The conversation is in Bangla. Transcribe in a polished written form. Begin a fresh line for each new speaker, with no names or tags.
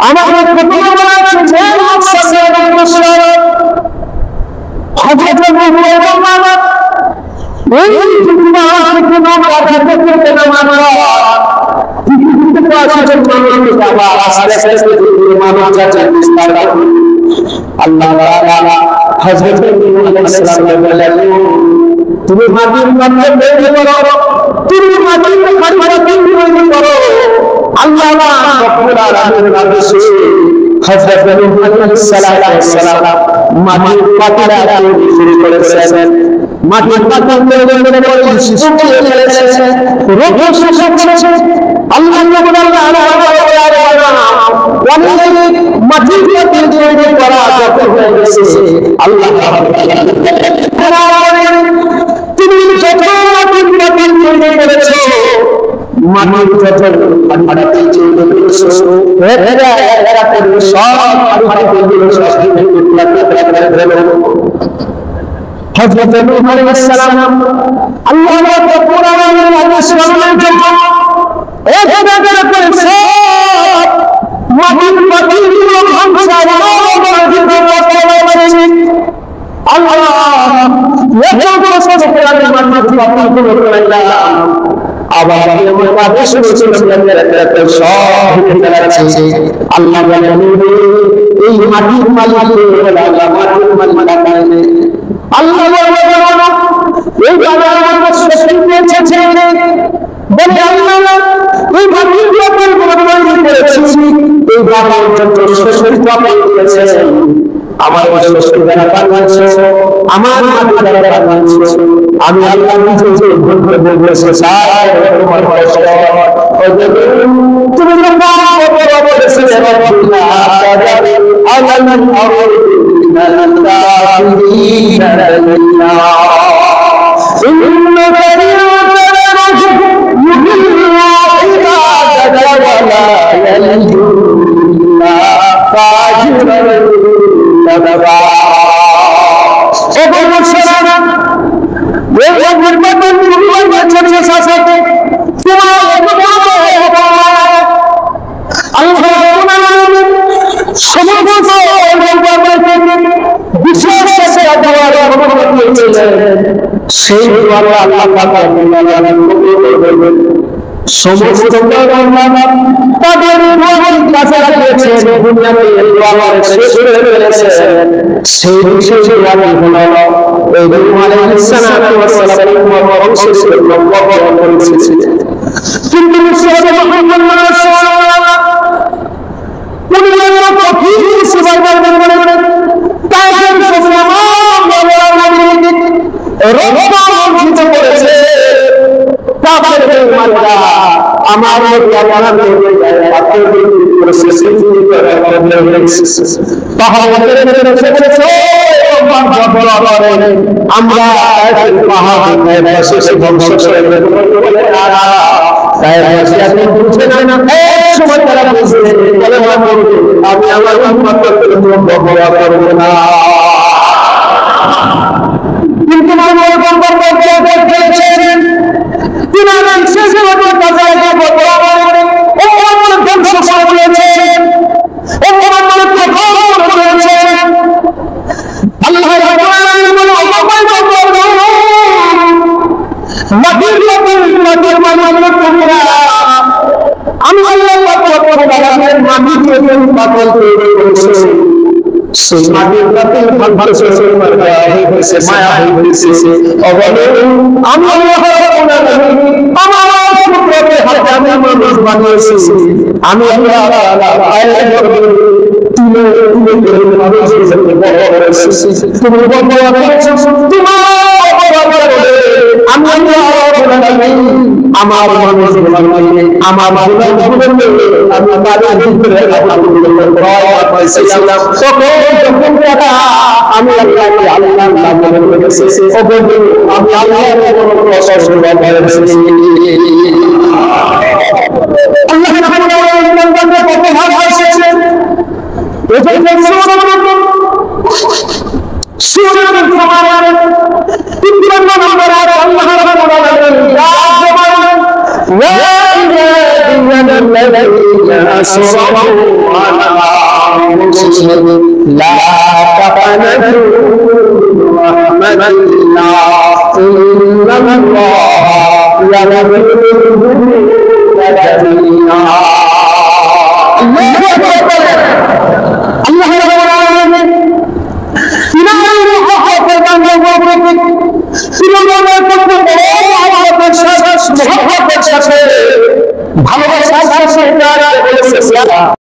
আমাদের প্রতিমা আছে যে হযরত মুহাম্মদ এই দুনিয়াতে কোনো কথা করতে না মানা পৃথিবীতে পাঁচজন মানুষ আবার আস্তে আস্তে মানব জাতির বিস্তার আল্লাহ তাআলা হযরত মুহাম্মদ সাল্লাল্লাহু আলাইহি ওয়াসাল্লাম তুমি মাটির মধ্যে তৈরি করো, তুমি মাটির মধ্যে তৈরি করো। আল্লাহ রাব্বুল আলামিনের আদেশে হযরত মুহাম্মদ সাল্লাল্লাহু আলাইহি ওয়াসাল্লাম মাটির পাতিলা তৈরি শুরু করেছেন। মাটির পাতিল তৈরি করে শুকিয়ে ফেলেছেন, রোগ শোষণ করেছে। আল্লাহ রাব্বুল আলামিন মাটির পাতিল তৈরি করা যত হয়ে গেছে, আল্লাহ তুমি যত মাটির পাতিল তৈরি করেছো, মাটির যত পাতিল তৈরি করেছো, এরা করে সব পাতিলগুলো সব হযরত নূহ আলাইহিস সালাম আল্লাহ রাব্বুল আলামিনের আদেশ পালনের জন্য এভাবে করে সব মাটির পাতিলগুলো ধ্বংস করেছেন। আল্লাহ এত বড় সত্য আমি মাটির পাতিলগুলো করলাম, আবার আমার আদেশ করেছিলাম এরা সব ভেঙে ফেলেছে। আল্লাহ বলেন এই মাটির মালিক আল্লাহ, মাটির মালিক আল্লাহ এই বাবার সৃষ্টি করেছে বলে আল্লাহ এই মাটির পাতিলগুলো তৈরি করেছি, এই বাবার জন্য সৃষ্টি করেছেন। আমার সৃষ্টি দ্বারা বানিয়েছো, আমার মাটি দ্বারা বানিয়েছো। আমি আল্লাহ নিজে যে ভুল করে বলেছি স্যার তোমার কষ্ট তুমি বলেছিলে রব্বুনা তাআলা আলাল আরদি মিনাল কাফিরিন রাজিয়া ইন্নাকা ইউহিল্লু ইবাদাকা ওয়া লা ইয়ালজুল্লা ফাজিরান তাদবা ও মুসলমান ওই গুরবাতুল মুমিন বাচ্চাদের সাথে তোমার আল্লাহ রাব্বুল আলামিন সমগ্র বিশেষ দোয়ার অনুমতি দিয়েছিলেন। সেই দোয়া আল্লাহ পাক কবুল করবেন। সমস্ত মুসলমান তাদের দোয়ার কাছে রেখেছেন, দুনিয়াতে দোয়া শেষ করে ফেলেছেন। সেই বিশেষ দোয়া হলো এই নূহ আলাইহিস সালাম বংশের বর্ণনা করেছিলেন। কিন্তু মুহাম্মদ সাল্লাল্লাহু উনি কঠিন সেবা করেন, তাদের রক্ষিত করেছে। আমার আমরা আমি আমার কিন্তু আমি পাগল সেই মাটির পাতিল মায়া হয়েছে। আমি মানুষ বানিয়েছি, আমি আমার মানুষ আমার আমি الذين أسرفوا على أنفسهم لا تقنطوا من رحمة الله إن الله يغفر الذنوب جميعا الله رب العالمين ভালোবাসা